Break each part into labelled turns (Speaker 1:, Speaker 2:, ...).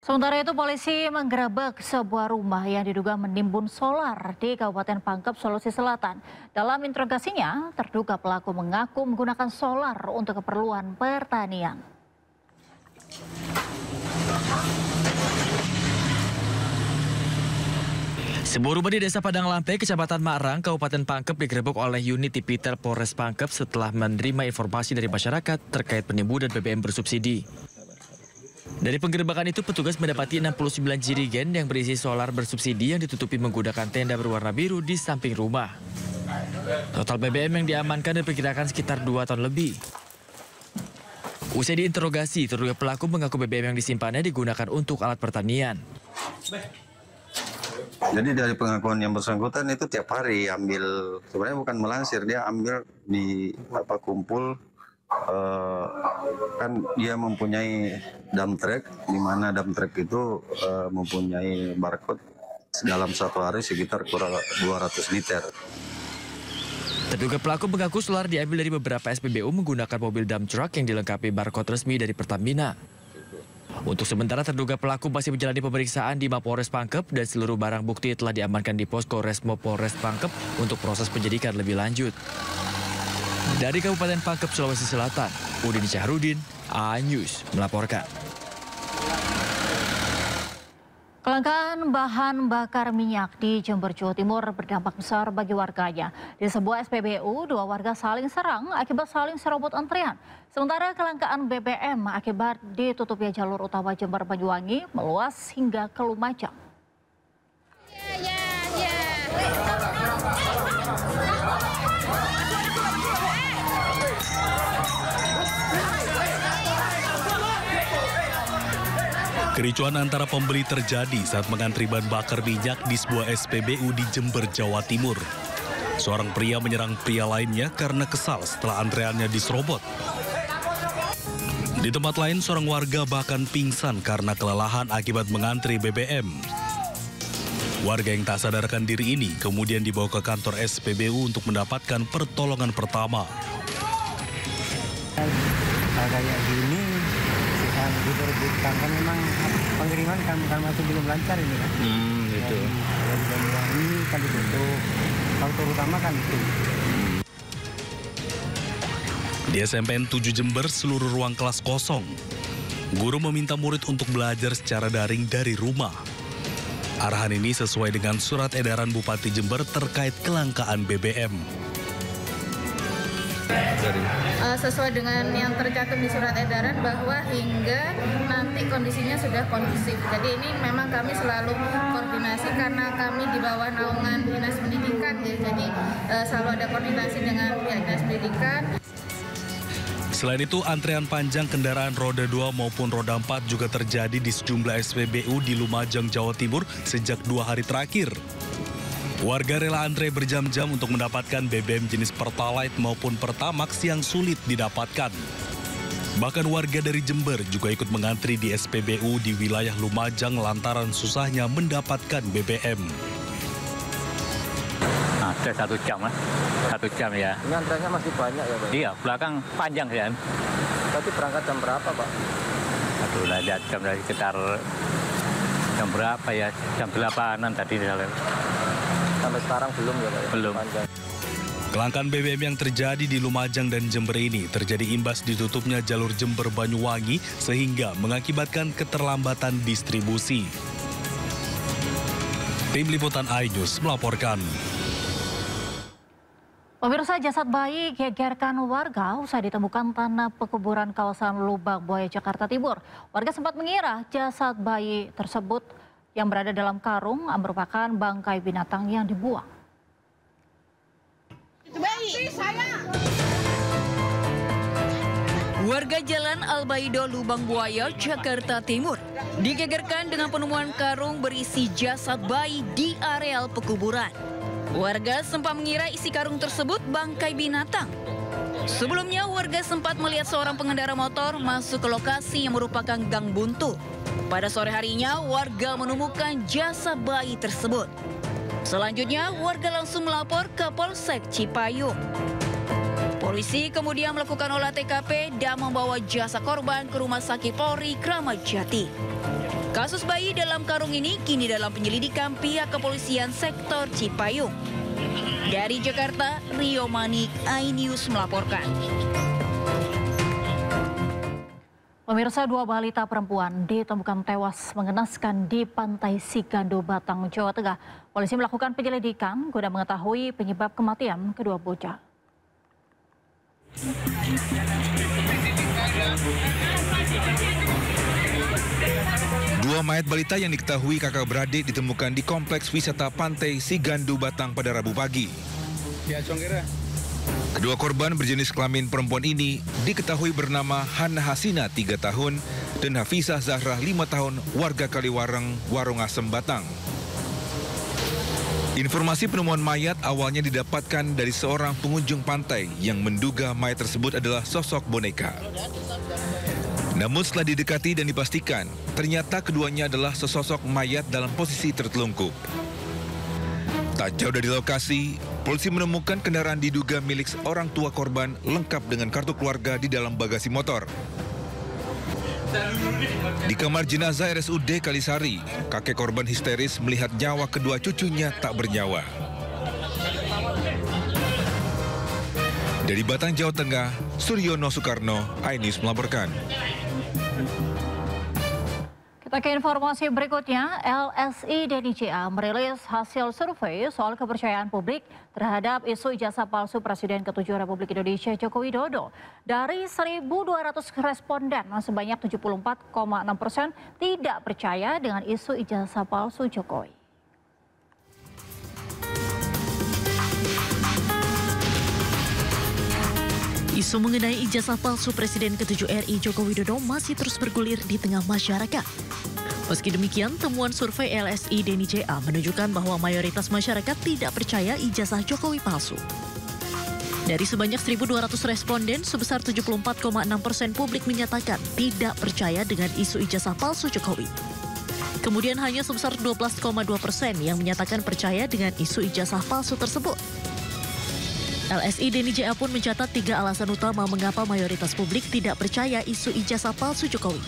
Speaker 1: Sementara itu polisi menggerebek sebuah rumah yang diduga menimbun solar di Kabupaten Pangkep, Sulawesi Selatan. Dalam interogasinya, terduga pelaku mengaku menggunakan solar untuk keperluan pertanian.
Speaker 2: Sebuah rumah di Desa Padang Lampe, Kecamatan Marang, Kabupaten Pangkep digerebek oleh unit Tipiter Polres Pangkep setelah menerima informasi dari masyarakat terkait penimbunan BBM bersubsidi. Dari penggerebekan itu, petugas mendapati 69 jirigen yang berisi solar bersubsidi yang ditutupi menggunakan tenda berwarna biru di samping rumah. Total BBM yang diamankan diperkirakan sekitar 2 ton lebih. Usai diinterogasi, terduga pelaku mengaku BBM yang disimpannya digunakan untuk alat pertanian.
Speaker 3: Jadi dari pengakuan yang bersangkutan itu tiap hari ambil, sebenarnya bukan melansir, dia ambil di kumpul. Kan dia mempunyai dump truck, di mana dump truck itu mempunyai barcode dalam satu hari sekitar kurang 200 liter.
Speaker 2: Terduga pelaku mengaku solar diambil dari beberapa SPBU menggunakan mobil dump truck yang dilengkapi barcode resmi dari Pertamina. Untuk sementara terduga pelaku masih menjalani pemeriksaan di Mapolres Pangkep dan seluruh barang bukti telah diamankan di Posko Resmo Polres Pangkep untuk proses penyidikan lebih lanjut. Dari Kabupaten Pangkep, Sulawesi Selatan, Udin Syahrudin, A-News melaporkan.
Speaker 1: Kelangkaan bahan bakar minyak di Jember, Jawa Timur berdampak besar bagi warganya. Di sebuah SPBU, 2 warga saling serang akibat saling serobot antrian. Sementara kelangkaan BBM akibat ditutupnya jalur utama Jember Banyuwangi meluas hingga ke Lumajang.
Speaker 4: Kericuan antara pembeli terjadi saat mengantri bahan bakar minyak di sebuah SPBU di Jember, Jawa Timur. Seorang pria menyerang pria lainnya karena kesal setelah antreannya diserobot. Di tempat lain, seorang warga bahkan pingsan karena kelelahan akibat mengantri BBM. Warga yang tak sadarkan diri ini kemudian dibawa ke kantor SPBU untuk mendapatkan pertolongan pertama.
Speaker 5: Kayak gini, yang diperbutkan kan memang pengiriman kan masih belum lancar ini kan.
Speaker 4: Gitu.
Speaker 5: Ini kan ditutup, faktor utama kan itu.
Speaker 4: Di SMPN 7 Jember, seluruh ruang kelas kosong. Guru meminta murid untuk belajar secara daring dari rumah. Arahan ini sesuai dengan surat edaran Bupati Jember terkait kelangkaan BBM.
Speaker 6: Sesuai dengan yang tercantum di surat edaran bahwa hingga nanti kondisinya sudah kondusif. Jadi ini memang kami selalu koordinasi karena kami di bawah naungan Dinas Pendidikan ya. Jadi selalu ada koordinasi dengan pihak Dinas Pendidikan.
Speaker 4: Selain itu, antrean panjang kendaraan roda 2 maupun roda 4 juga terjadi di sejumlah SPBU di Lumajang, Jawa Timur sejak 2 hari terakhir. Warga rela antre berjam-jam untuk mendapatkan BBM jenis Pertalite maupun Pertamax yang sulit didapatkan. Bahkan warga dari Jember juga ikut mengantri di SPBU di wilayah Lumajang lantaran susahnya mendapatkan BBM.
Speaker 7: Ada 1 jam lah, 1 jam ya.
Speaker 5: Ini antreannya masih banyak ya Pak?
Speaker 7: Iya, belakang panjang ya.
Speaker 5: Tadi berangkat jam berapa Pak?
Speaker 7: Aduh, lihat jam dari sekitar jam berapa ya, jam 8-an tadi.
Speaker 5: Sampai sekarang belum ya Pak?
Speaker 7: Belum.
Speaker 5: Panjang.
Speaker 4: Kelangkaan BBM yang terjadi di Lumajang dan Jember ini terjadi imbas ditutupnya jalur Jember Banyuwangi sehingga mengakibatkan keterlambatan distribusi. Tim Liputan iNews melaporkan.
Speaker 1: Pemirsa, jasad bayi gegerkan warga usai ditemukan tanah pekuburan kawasan Lubang Buaya, Jakarta Timur. Warga sempat mengira jasad bayi tersebut yang berada dalam karung merupakan bangkai binatang yang dibuang.
Speaker 8: Warga Jalan Albaido, Lubang Buaya, Jakarta Timur digegerkan dengan penemuan karung berisi jasad bayi di areal pekuburan. Warga sempat mengira isi karung tersebut bangkai binatang. Sebelumnya, warga sempat melihat seorang pengendara motor masuk ke lokasi yang merupakan gang buntu. Pada sore harinya, warga menemukan jasad bayi tersebut. Selanjutnya, warga langsung melapor ke Polsek Cipayung. Polisi kemudian melakukan olah TKP dan membawa jasad korban ke Rumah Sakit Polri Kramat Jati. Kasus bayi dalam karung ini kini dalam penyelidikan pihak kepolisian sektor Cipayung. Dari Jakarta, Rio Manik, iNews melaporkan.
Speaker 1: Pemirsa, 2 balita perempuan ditemukan tewas mengenaskan di Pantai Sigando, Batang, Jawa Tengah. Polisi melakukan penyelidikan guna mengetahui penyebab kematian kedua bocah.
Speaker 9: Dua mayat balita yang diketahui kakak beradik ditemukan di kompleks wisata Pantai Sigando, Batang pada Rabu pagi. Kedua korban berjenis kelamin perempuan ini diketahui bernama Hana Hasina 3 tahun dan Hafizah Zahra 5 tahun warga Kaliwareng, Warung Asem, Batang. Informasi penemuan mayat awalnya didapatkan dari seorang pengunjung pantai yang menduga mayat tersebut adalah sosok boneka. Namun setelah didekati dan dipastikan, ternyata keduanya adalah sesosok mayat dalam posisi tertelungkup. Tak jauh dari lokasi, polisi menemukan kendaraan diduga milik orang tua korban lengkap dengan kartu keluarga di dalam bagasi motor. Di kamar jenazah RSUD Kalisari, kakek korban histeris melihat nyawa kedua cucunya tak bernyawa. Dari Batang, Jawa Tengah, Suryono Soekarno, iNews melaporkan.
Speaker 1: Kita ke informasi berikutnya, LSI DNICA merilis hasil survei soal kepercayaan publik terhadap isu ijazah palsu Presiden ke-7 Republik Indonesia Joko Widodo. Dari 1.200 responden, sebanyak 74,6% tidak percaya dengan isu ijazah palsu Jokowi.
Speaker 10: Isu mengenai ijazah palsu Presiden ke-7 RI Joko Widodo masih terus bergulir di tengah masyarakat. Meski demikian, temuan survei LSI DNICA menunjukkan bahwa mayoritas masyarakat tidak percaya ijazah Jokowi palsu. Dari sebanyak 1.200 responden, sebesar 74,6% publik menyatakan tidak percaya dengan isu ijazah palsu Jokowi. Kemudian hanya sebesar 12,2% yang menyatakan percaya dengan isu ijazah palsu tersebut. LSI DNICA pun mencatat 3 alasan utama mengapa mayoritas publik tidak percaya isu ijazah palsu Jokowi.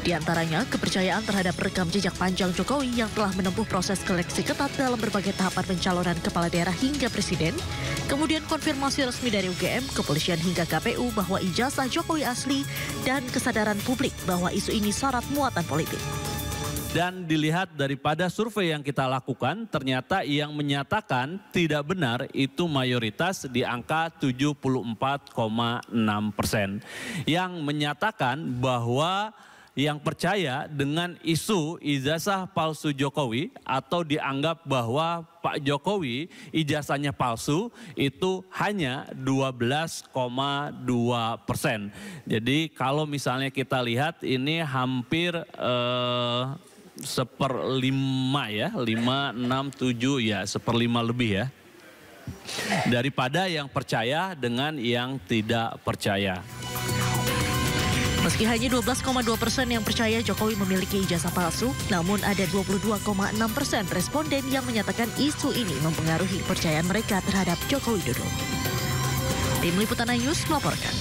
Speaker 10: Di antaranya, kepercayaan terhadap rekam jejak panjang Jokowi yang telah menempuh proses seleksi ketat dalam berbagai tahapan pencalonan kepala daerah hingga presiden, kemudian konfirmasi resmi dari UGM, kepolisian hingga KPU bahwa ijazah Jokowi asli, dan kesadaran publik bahwa isu ini syarat muatan politik.
Speaker 11: Dan dilihat daripada survei yang kita lakukan, ternyata yang menyatakan tidak benar itu mayoritas di angka 74,6%. Yang menyatakan bahwa yang percaya dengan isu ijazah palsu Jokowi atau dianggap bahwa Pak Jokowi ijazahnya palsu itu hanya 12,2%. Jadi kalau misalnya kita lihat ini hampir 1/5 ya, 5, 6, 7 ya, 1/5 lebih ya. Daripada yang percaya dengan yang tidak percaya.
Speaker 10: Meski hanya 12,2% yang percaya Jokowi memiliki ijazah palsu, namun ada 22,6% responden yang menyatakan isu ini mempengaruhi kepercayaan mereka terhadap Joko Widodo. Tim Liputan iNews melaporkan.